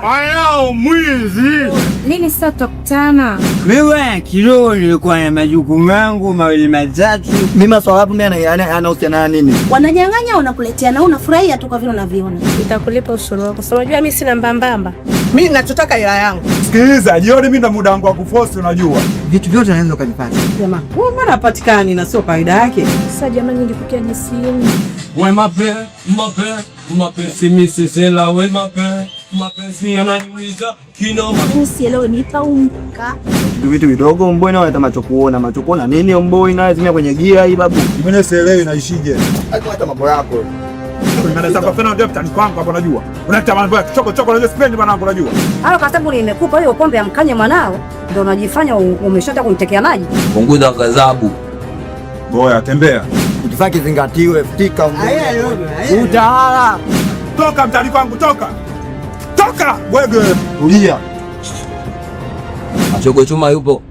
Ayao mwizi. Nini sasa tutakutana? Wewe kidogo nilikuwa na majukumu yangu mawili matatu. Mimi maswala hapo mimi anahusiana na nini? Wananyang'anya unakuletea na unafurahia tu kwa vile unaviona. Nitakulipa ushuru wako. Sasa unajua mimi sina mbambamba. Mimi ninachotaka hela yangu. Sikiliza, jioni mimi ndo muda wangu wa kuforce unajua. Vitu vyote naweza kuvipata. Jamaa, wewe mbona hapatikani na sio kawaida yake? Sasa jamani nilikukia jisimu. Ouais ma paix, c'est Miss Zela, ouais ma paix, si ananiuliza kino. Usielewe nitaumka. Vitu vidogo mboi na hata macho kuona nini mboi na lazima kwenye gia hii babu. Mimi sielewi naishije. Hata mambo yako. Unaweza kufanya ndio mtani kwangu hapo unajua. Unaleta mambo ya choko unajua sipendi bwana unajua. Halo kwa sababu nimekupa hiyo pombe ya mkanye mwanao ndio unajifanya umeshata kunitekea maji. Punguza ghadhabu. Boya tembea. Ukifanya kizingatiwe fika mboi. Utawala. Toka mtani kwangu toka. Toka! Wewe. Tulia. Chogo chuma yupo.